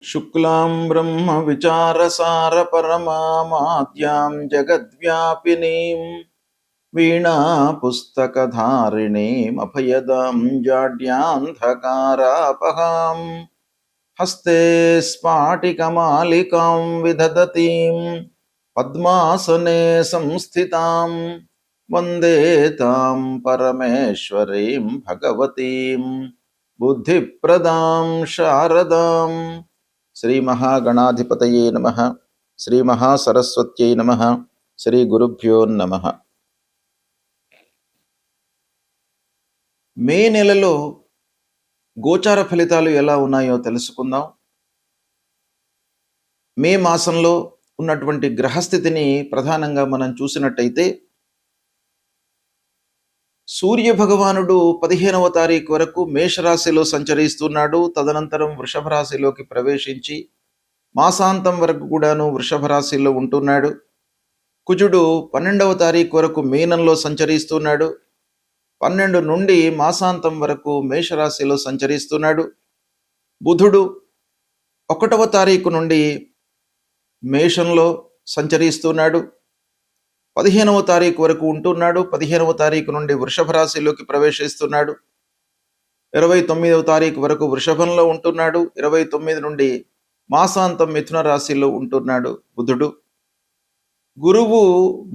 शुक्लां ब्रह्म विचारसार परमामाद्यां जगद्व्यापिनीं वीणा पुस्तकधारिणीम् अभयदां जाड्यान्धकारापहां हस्ते स्फाटिकमालिकां विदधतीं पद्मासने संस्थितां वन्दे तां परमेश्वरीं भगवतीं बुद्धिप्रदां शारदां। श्री महागणाधिपतये नमः। श्री महासरस्वत्यै नमः। श्री गुरुभ्यो नमः। మే నెలలో గోచార ఫలితాలు ఎలా ఉన్నాయో తెలుసుకుందాం. మే మాసంలో ఉన్నటువంటి గ్రహస్థితిని ప్రధానంగా మనం చూసినట్టయితే సూర్య భగవానుడు 15వ తారీఖు వరకు మేషరాశిలో సంచరిస్తున్నాడు. తదనంతరం వృషభ రాశిలోకి ప్రవేశించి మాసాంతం వరకు కూడాను వృషభ రాశిలో ఉంటున్నాడు. కుజుడు 12వ తారీఖు వరకు మీనంలో సంచరిస్తున్నాడు. 12 నుండి మాసాంతం వరకు మేషరాశిలో సంచరిస్తున్నాడు. బుధుడు 1వ తారీఖు నుండి మేషంలో సంచరిస్తున్నాడు. 15వ తారీఖు వరకు ఉంటున్నాడు. 15వ తారీఖు నుండి వృషభ రాశిలోకి ప్రవేశిస్తున్నాడు. 29వ తారీఖు వరకు వృషభంలో ఉంటున్నాడు. 29 నుండి మాసాంతం మిథున రాశిలో ఉంటున్నాడు బుధుడు. గురువు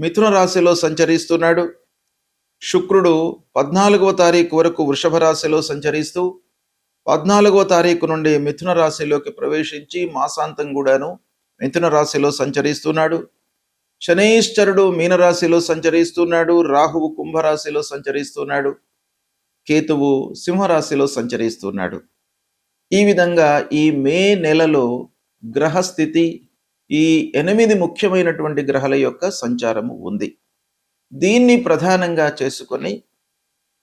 మిథున రాశిలో సంచరిస్తున్నాడు. శుక్రుడు 14వ తారీఖు వరకు వృషభ రాశిలో సంచరిస్తూ 14వ తారీఖు నుండి మిథున రాశిలోకి ప్రవేశించి మాసాంతం కూడాను మిథున రాశిలో సంచరిస్తున్నాడు. శనైశ్చరుడు మీనరాశిలో సంచరిస్తున్నాడు. రాహువు కుంభరాశిలో సంచరిస్తున్నాడు. కేతువు సింహరాశిలో సంచరిస్తున్నాడు. ఈ విధంగా ఈ మే నెలలో గ్రహస్థితి ఈ 8 ముఖ్యమైనటువంటి గ్రహాల యొక్క సంచారము ఉంది. దీన్ని ప్రధానంగా చేసుకొని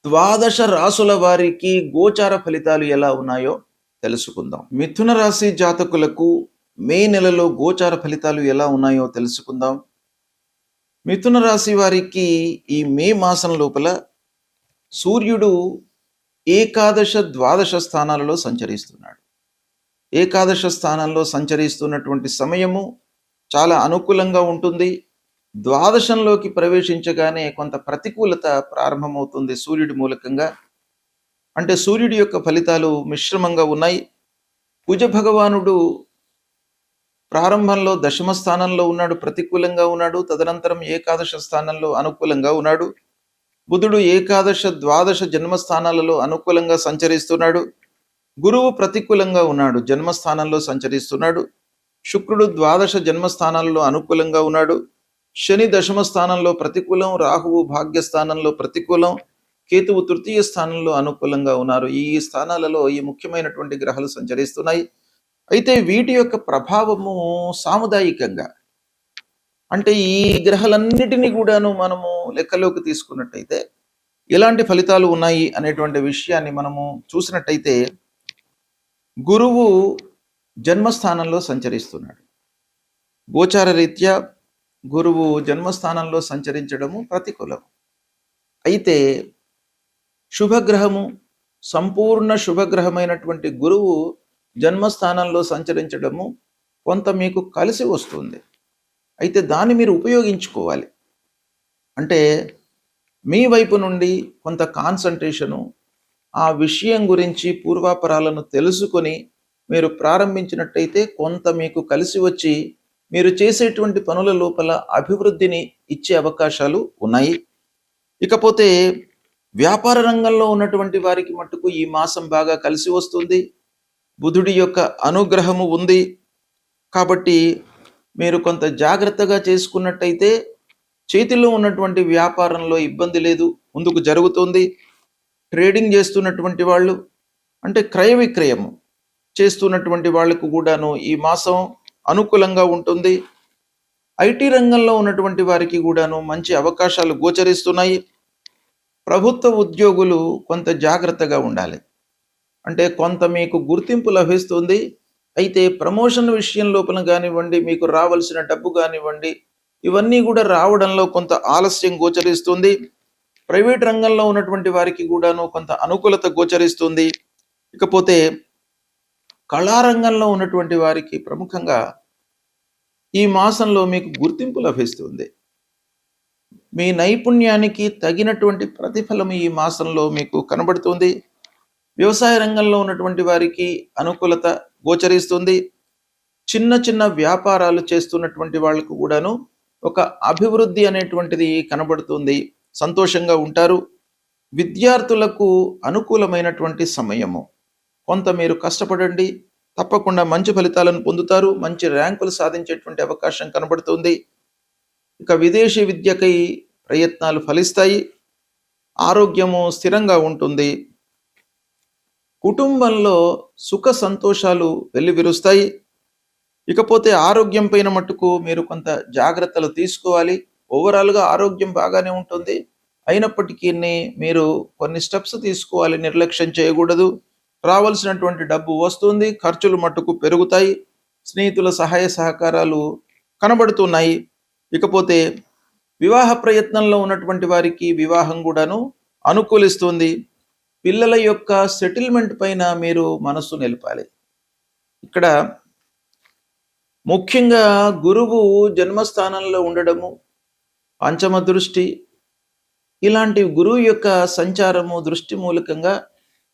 12 రాసుల వారికి గోచార ఫలితాలు ఎలా ఉన్నాయో తెలుసుకుందాం. మిథున రాశి జాతకులకు మే నెలలో గోచార ఫలితాలు ఎలా ఉన్నాయో తెలుసుకుందాం. మిథున రాశి వారికి ఈ మే మాసం లోపల సూర్యుడు ఏకాదశ ద్వాదశ స్థానాలలో సంచరిస్తున్నాడు. ఏకాదశ స్థానంలో సంచరిస్తున్నటువంటి సమయము చాలా అనుకూలంగా ఉంటుంది. ద్వాదశంలోకి ప్రవేశించగానే కొంత ప్రతికూలత ప్రారంభమవుతుంది సూర్యుడి మూలకంగా. అంటే సూర్యుడి యొక్క ఫలితాలు మిశ్రమంగా ఉన్నాయి. కుజ భగవానుడు ప్రారంభంలో దశమ స్థానంలో ఉన్నాడు, ప్రతికూలంగా ఉన్నాడు. తదనంతరం ఏకాదశ స్థానంలో అనుకూలంగా ఉన్నాడు. బుధుడు ఏకాదశ ద్వాదశ జన్మస్థానాలలో అనుకూలంగా సంచరిస్తున్నాడు. గురువు ప్రతికూలంగా ఉన్నాడు, జన్మస్థానంలో సంచరిస్తున్నాడు. శుక్రుడు ద్వాదశ జన్మస్థానాలలో అనుకూలంగా ఉన్నాడు. శని దశమ స్థానంలో ప్రతికూలం, రాహువు భాగ్యస్థానంలో ప్రతికూలం, కేతువు తృతీయ స్థానంలో అనుకూలంగా ఉన్నారు. ఈ స్థానాలలో ఈ ముఖ్యమైనటువంటి గ్రహాలు సంచరిస్తున్నాయి. అయితే వీటి యొక్క ప్రభావము సాముదాయికంగా, అంటే ఈ గ్రహాలన్నిటినీ కూడాను మనము లెక్కలోకి తీసుకున్నట్టయితే ఎలాంటి ఫలితాలు ఉన్నాయి అనేటువంటి విషయాన్ని మనము చూసినట్టయితే గురువు జన్మస్థానంలో సంచరిస్తున్నాడు. గోచార రీత్యా గురువు జన్మస్థానంలో సంచరించడము ప్రతికూలం. అయితే శుభగ్రహము, సంపూర్ణ శుభగ్రహమైనటువంటి గురువు జన్మస్థానంలో సంచరించడము కొంత మీకు కలిసి వస్తుంది. అయితే దాన్ని మీరు ఉపయోగించుకోవాలి. అంటే మీ వైపు నుండి కొంత కాన్సంట్రేషను, ఆ విషయం గురించి పూర్వాపరాలను తెలుసుకొని మీరు ప్రారంభించినట్టయితే కొంత మీకు కలిసి వచ్చి మీరు చేసేటువంటి పనుల లోపల అభివృద్ధిని ఇచ్చే అవకాశాలు ఉన్నాయి. ఇకపోతే వ్యాపార రంగంలో ఉన్నటువంటి వారికి మట్టుకు ఈ మాసం బాగా కలిసి వస్తుంది. బుధుడి యొక్క అనుగ్రహము ఉంది కాబట్టి మీరు కొంత జాగ్రత్తగా చేసుకున్నట్టయితే చేతిలో ఉన్నటువంటి వ్యాపారంలో ఇబ్బంది లేదు, ముందుకు జరుగుతుంది. ట్రేడింగ్ చేస్తున్నటువంటి వాళ్ళు, అంటే క్రయ విక్రయము చేస్తున్నటువంటి వాళ్ళకు కూడాను ఈ మాసం అనుకూలంగా ఉంటుంది. ఐటీ రంగంలో ఉన్నటువంటి వారికి కూడాను మంచి అవకాశాలు గోచరిస్తున్నాయి. ప్రభుత్వ ఉద్యోగులు కొంత జాగ్రత్తగా ఉండాలి. అంటే కొంత మీకు గుర్తింపు లభిస్తుంది. అయితే ప్రమోషన్ విషయం లోపల కానివ్వండి, మీకు రావాల్సిన డబ్బు కానివ్వండి, ఇవన్నీ కూడా రావడంలో కొంత ఆలస్యం గోచరిస్తుంది. ప్రైవేట్ రంగంలో ఉన్నటువంటి వారికి కూడాను కొంత అనుకూలత గోచరిస్తుంది. ఇకపోతే కళారంగంలో ఉన్నటువంటి వారికి ప్రముఖంగా ఈ మాసంలో మీకు గుర్తింపు లభిస్తుంది. మీ నైపుణ్యానికి తగినటువంటి ప్రతిఫలం ఈ మాసంలో మీకు కనబడుతుంది. వ్యవసాయ రంగంలో ఉన్నటువంటి వారికి అనుకూలత గోచరిస్తుంది. చిన్న చిన్న వ్యాపారాలు చేస్తున్నటువంటి వాళ్ళకు కూడాను ఒక అభివృద్ధి అనేటువంటిది కనబడుతుంది. సంతోషంగా ఉంటారు. విద్యార్థులకు అనుకూలమైనటువంటి సమయము. కొంత మీరు కష్టపడండి, తప్పకుండా మంచి ఫలితాలను పొందుతారు. మంచి ర్యాంకులు సాధించేటువంటి అవకాశం కనబడుతుంది. ఇక విదేశీ విద్యకై ప్రయత్నాలు ఫలిస్తాయి. ఆరోగ్యము స్థిరంగా ఉంటుంది. కుటుంబంలో సుఖ సంతోషాలు వెల్లివిరుస్తాయి. ఇకపోతే ఆరోగ్యం పైన మట్టుకు మీరు కొంత జాగ్రత్తలు తీసుకోవాలి. ఓవరాల్గా ఆరోగ్యం బాగానే ఉంటుంది. అయినప్పటికీ మీరు కొన్ని స్టెప్స్ తీసుకోవాలి, నిర్లక్ష్యం చేయకూడదు. రావాల్సినటువంటి డబ్బు వస్తుంది, ఖర్చులు మట్టుకు పెరుగుతాయి. స్నేహితుల సహాయ సహకారాలు కనబడుతున్నాయి. ఇకపోతే వివాహ ప్రయత్నంలో ఉన్నటువంటి వారికి వివాహం కూడాను అనుకూలిస్తుంది. పిల్లల యొక్క సెటిల్మెంట్ పైన మీరు మనస్సు నిలపాలి. ఇక్కడ ముఖ్యంగా గురువు జన్మస్థానంలో ఉండడము, పంచమ దృష్టి, ఇలాంటి గురువు యొక్క సంచారము దృష్టి మూలకంగా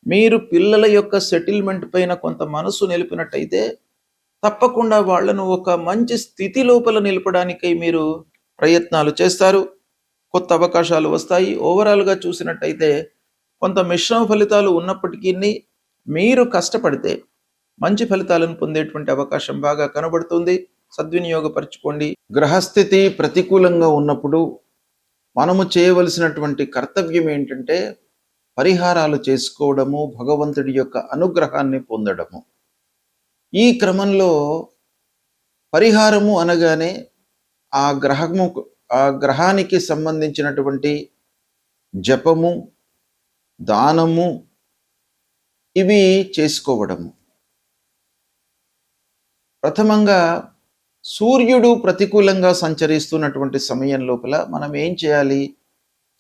మీరు పిల్లల యొక్క సెటిల్మెంట్ పైన కొంత మనసు నిలిపినట్టయితే తప్పకుండా వాళ్లను ఒక మంచి స్థితి లోపల నిలపడానికై మీరు ప్రయత్నాలు చేస్తారు. కొత్త అవకాశాలు వస్తాయి. ఓవరాల్గా చూసినట్టయితే కొంత మిశ్రమ ఫలితాలు ఉన్నప్పటికీ మీరు కష్టపడితే మంచి ఫలితాలను పొందేటువంటి అవకాశం బాగా కనబడుతుంది. సద్వినియోగపరచుకోండి. గ్రహస్థితి ప్రతికూలంగా ఉన్నప్పుడు మనము చేయవలసినటువంటి కర్తవ్యం ఏంటంటే పరిహారాలు చేసుకోవడము, భగవంతుడి యొక్క అనుగ్రహాన్ని పొందడము. ఈ క్రమంలో పరిహారము అనగానే ఆ గ్రహానికి సంబంధించినటువంటి జపము, దానము ఇవి చేసుకోవడము. ప్రథమంగా సూర్యుడు ప్రతికూలంగా సంచరిస్తున్నటువంటి సమయం లోపల మనం ఏం చేయాలి?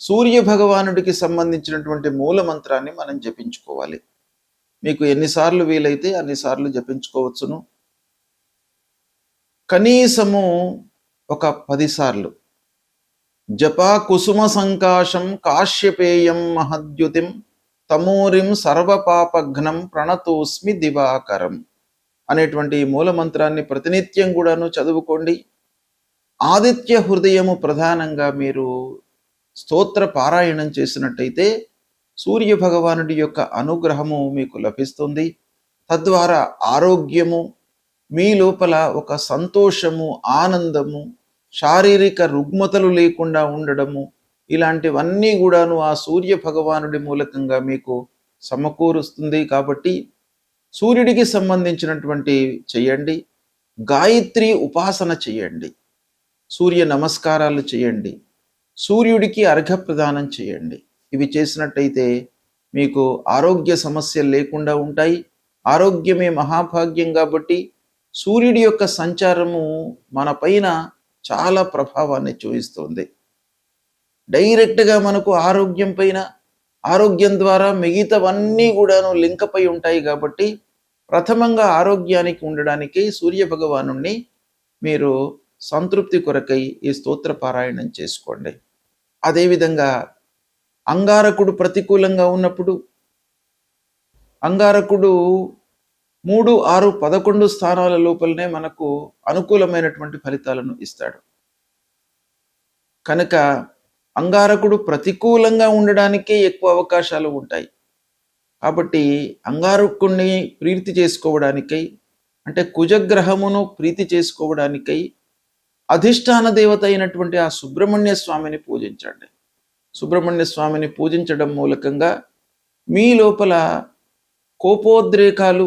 సూర్య భగవానుడికి సంబంధించినటువంటి మూల మంత్రాన్ని మనం జపించుకోవాలి. మీకు ఎన్నిసార్లు వీలైతే అన్నిసార్లు జపించుకోవచ్చును. కనీసము ఒక 10 సార్లు. జపా కుసుమ సంకాశం కాశ్యపేయం మహద్యుతిం తమూరిం సర్వపాపఘ్నం ప్రణతోస్మి దివాకరం అనేటువంటి మూల మంత్రాన్ని ప్రతినిత్యం కూడాను చదువుకోండి. ఆదిత్య హృదయము ప్రధానంగా మీరు స్తోత్ర పారాయణం చేసినట్టయితే సూర్య భగవానుడి యొక్క అనుగ్రహము మీకు లభిస్తుంది. తద్వారా ఆరోగ్యము, మీ లోపల ఒక సంతోషము, ఆనందము, శారీరక రుగ్మతలు లేకుండా ఉండడము, ఇలాంటివన్నీ కూడాను ఆ సూర్య భగవానుడి మూలకంగా మీకు సమకూరుస్తుంది. కాబట్టి సూర్యుడికి సంబంధించినటువంటి చేయండి. గాయత్రి ఉపాసన చేయండి. సూర్య నమస్కారాలు చేయండి. సూర్యుడికి అర్ఘ్య ప్రదానం చేయండి. ఇవి చేసినట్టయితే మీకు ఆరోగ్య సమస్యలు లేకుండా ఉంటాయి. ఆరోగ్యమే మహాభాగ్యం కాబట్టి సూర్యుడి యొక్క సంచారము మన పైన చాలా ప్రభావాన్ని చూపిస్తుంది. డైరెక్ట్గా మనకు ఆరోగ్యం పైన, ఆరోగ్యం ద్వారా మిగతావన్నీ కూడాను లింక్ అయి ఉంటాయి. కాబట్టి ప్రథమంగా ఆరోగ్యానికి ఉండడానికి సూర్య భగవాను మీరు సంతృప్తి కొరకై ఈ స్తోత్ర పారాయణం చేసుకోండి. అదేవిధంగా అంగారకుడు ప్రతికూలంగా ఉన్నప్పుడు, అంగారకుడు 3, 6, 11 స్థానాల లోపలనే మనకు అనుకూలమైనటువంటి ఫలితాలను ఇస్తాడు. కనుక అంగారకుడు ప్రతికూలంగా ఉండడానికే ఎక్కువ అవకాశాలు ఉంటాయి. కాబట్టి అంగారకుడిని ప్రీతి చేసుకోవడానికై, అంటే కుజగ్రహమును ప్రీతి చేసుకోవడానికై అధిష్టాన దేవత అయినటువంటి ఆ సుబ్రహ్మణ్య స్వామిని పూజించండి. సుబ్రహ్మణ్య స్వామిని పూజించడం మూలకంగా మీ లోపల కోపోద్రేకాలు,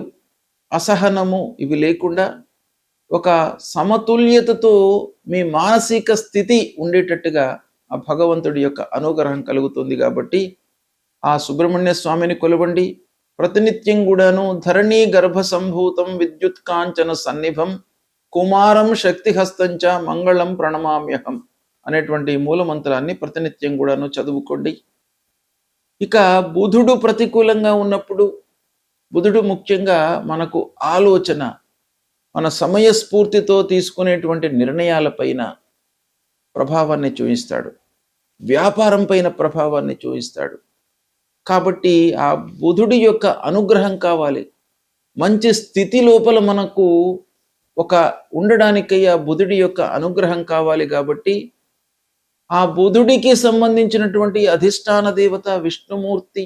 అసహనము ఇవి లేకుండా ఒక సమతుల్యతతో మీ మానసిక స్థితి ఉండేటట్టుగా ఆ భగవంతుడి యొక్క అనుగ్రహం కలుగుతుంది. కాబట్టి ఆ సుబ్రహ్మణ్య స్వామిని కొలవండి. ప్రతినిత్యం కూడాను ధరణీ గర్భ సంభూతం విద్యుత్ కాంచన సన్నిభం కుమారం శక్తిహస్తంచ మంగళం ప్రణమామ్యహం అనేటువంటి మూల మంత్రాన్ని ప్రతినిత్యం కూడాను చదువుకోండి. ఇక బుధుడు ప్రతికూలంగా ఉన్నప్పుడు బుధుడు ముఖ్యంగా మనకు ఆలోచన, మన సమయస్ఫూర్తితో తీసుకునేటువంటి నిర్ణయాలపైన ప్రభావాన్ని చూపిస్తాడు, వ్యాపారం పైన ప్రభావాన్ని చూపిస్తాడు. కాబట్టి ఆ బుధుడి యొక్క అనుగ్రహం కావాలి, మంచి స్థితి లోపల మనకు ఒక ఉండడానికై ఆ బుధుడి యొక్క అనుగ్రహం కావాలి. కాబట్టి ఆ బుధుడికి సంబంధించినటువంటి అధిష్టాన దేవత విష్ణుమూర్తి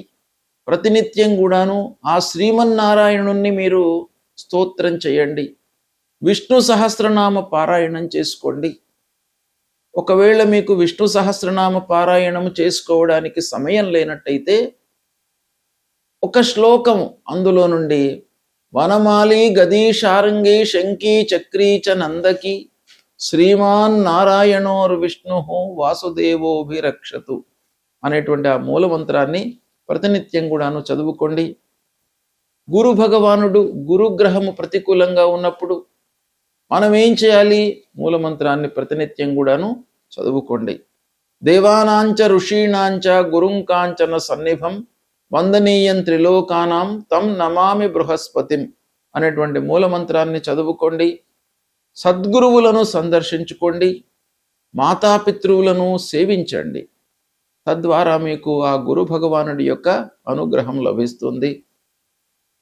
ప్రతినిత్యం కూడాను ఆ శ్రీమన్నారాయణుణ్ణి మీరు స్తోత్రం చేయండి, విష్ణు సహస్రనామ పారాయణం చేసుకోండి. ఒకవేళ మీకు విష్ణు సహస్రనామ పారాయణం చేసుకోవడానికి సమయం లేనట్టయితే ఒక శ్లోకం అందులో నుండి వనమాలి గదీ శారంగి శంకీ చక్రీ చ నందకి శ్రీమాన్ నారాయణోర్ విష్ణు వాసుదేవోభిరక్షతు అనేటువంటి ఆ మూలమంత్రాన్ని ప్రతినిత్యం కూడాను చదువుకోండి. గురు భగవానుడు గురుగ్రహము ప్రతికూలంగా ఉన్నప్పుడు మనం ఏం చేయాలి? మూలమంత్రాన్ని ప్రతినిత్యం కూడాను చదువుకోండి. దేవానాంచ ఋషీణాంచ గురుంకాంచన సన్నిభం వందనీయం త్రిలోకానాం తం నమామి బృహస్పతిం అనేటువంటి మూలమంత్రాన్ని చదువుకోండి. సద్గురువులను సందర్శించుకోండి, మాతాపితృవులను సేవించండి. తద్వారా మీకు ఆ గురు భగవానుడి యొక్క అనుగ్రహం లభిస్తుంది.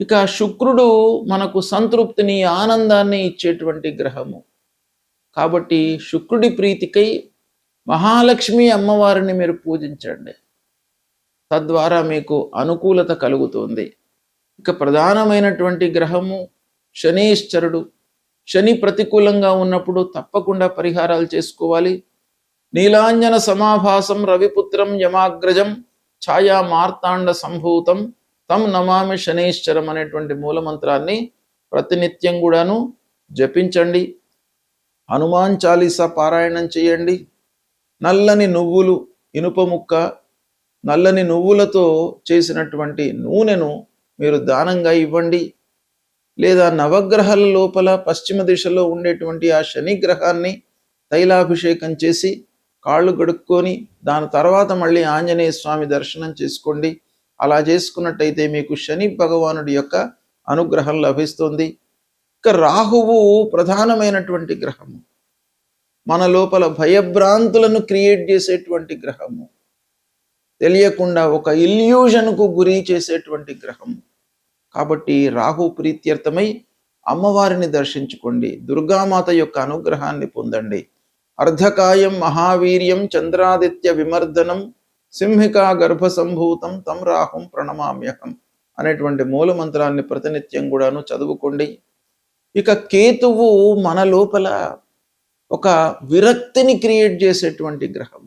ఇక శుక్రుడు మనకు సంతృప్తిని, ఆనందాన్ని ఇచ్చేటువంటి గ్రహము. కాబట్టి శుక్రుడి ప్రీతికై మహాలక్ష్మి అమ్మవారిని మీరు పూజించండి, తద్వారా మీకు అనుకూలత కలుగుతుంది. ఇక ప్రధానమైనటువంటి గ్రహము శనీశ్వరుడు. శని ప్రతికూలంగా ఉన్నప్పుడు తప్పకుండా పరిహారాలు చేసుకోవాలి. నీలాంజన సమాభాసం రవిపుత్రం యమాగ్రజం ఛాయా మార్తాండ సంభూతం తం నమామి శనీశ్వరం అనేటువంటి మూలమంత్రాన్ని ప్రతినిత్యం కూడాను జపించండి. హనుమాన్ చాలీసా పారాయణం చేయండి. నల్లని నువ్వులు, ఇనుప ముక్క, నల్లని నువ్వులతో చేసినటువంటి నూనెను మీరు దానంగా ఇవ్వండి. లేదా నవగ్రహాల లోపల పశ్చిమ దిశలో ఉండేటువంటి ఆ శని గ్రహాన్ని తైలాభిషేకం చేసి కాళ్ళు గడుక్కొని దాని తర్వాత మళ్ళీ ఆంజనేయ స్వామి దర్శనం చేసుకోండి. అలా చేసుకున్నట్టయితే మీకు శని భగవానుడి యొక్క అనుగ్రహం లభిస్తుంది. ఇక రాహువు ప్రధానమైనటువంటి గ్రహము, మన లోపల భయభ్రాంతులను క్రియేట్ చేసేటువంటి గ్రహము, తెలియకుండా ఒక ఇల్యూజన్కు గురి చేసేటువంటి గ్రహము. కాబట్టి రాహు ప్రీత్యర్థమై అమ్మవారిని దర్శించుకోండి, దుర్గామాత యొక్క అనుగ్రహాన్ని పొందండి. అర్ధకాయం మహావీర్యం చంద్రాదిత్య విమర్దనం సింహికా గర్భ సంభూతం తం రాహుం ప్రణమామ్యహం అనేటువంటి మూలమంత్రాన్ని ప్రతినిత్యం కూడాను చదువుకోండి. ఇక కేతువు మన లోపల ఒక విరక్తిని క్రియేట్ చేసేటువంటి గ్రహం.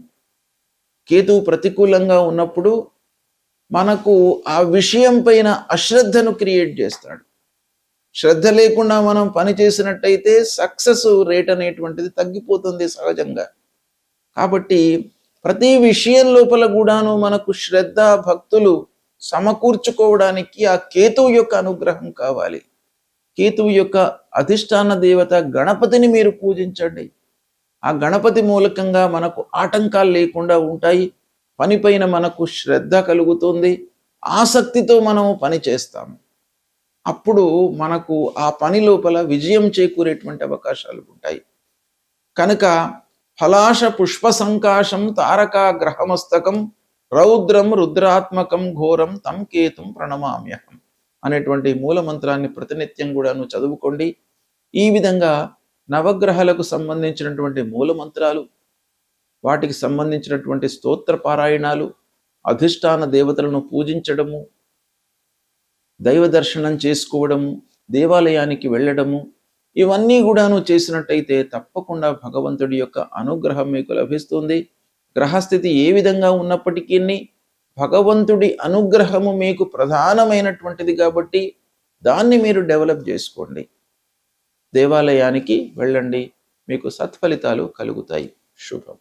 కేతువు ప్రతికూలంగా ఉన్నప్పుడు మనకు ఆ విషయం పైన అశ్రద్ధను క్రియేట్ చేస్తాడు. శ్రద్ధ లేకుండా మనం పని చేసినట్టయితే సక్సెస్ రేట్ అనేటువంటిది తగ్గిపోతుంది సహజంగా. కాబట్టి ప్రతి విషయం లోపల కూడాను మనకు శ్రద్ధ భక్తులు సమకూర్చుకోవడానికి ఆ కేతువు యొక్క అనుగ్రహం కావాలి. కేతువు యొక్క అధిష్టాన దేవత గణపతిని మీరు పూజించండి. ఆ గణపతి మూలకంగా మనకు ఆటంకాలు లేకుండా ఉంటాయి. పనిపైన మనకు శ్రద్ధ కలుగుతుంది, ఆసక్తితో మనము పని చేస్తాము. అప్పుడు మనకు ఆ పని లోపల విజయం చేకూరేటువంటి అవకాశాలు ఉంటాయి. కనుక ఫలాశ పుష్ప సంకాశం తారకా గ్రహమస్తకం రౌద్రం రుద్రాత్మకం ఘోరం తం కేతుం ప్రణమామ్యహం అనేటువంటి మూలమంత్రాన్ని ప్రతినిత్యం కూడాను చదువుకోండి. ఈ విధంగా నవగ్రహాలకు సంబంధించినటువంటి మూలమంత్రాలు, వాటికి సంబంధించినటువంటి స్తోత్ర పారాయణాలు, అధిష్టాన దేవతలను పూజించడము, దైవ దర్శనం చేసుకోవడము, దేవాలయానికి వెళ్ళడము, ఇవన్నీ కూడాను చేసినట్టయితే తప్పకుండా భగవంతుడి యొక్క అనుగ్రహం మీకు లభిస్తుంది. గ్రహస్థితి ఏ విధంగా ఉన్నప్పటికీ భగవంతుడి అనుగ్రహము మీకు ప్రధానమైనటువంటిది కాబట్టి దాన్ని మీరు డెవలప్ చేసుకోండి. దేవాలయానికి వెళ్ళండి, మీకు సత్ఫలితాలు కలుగుతాయి. శుభం.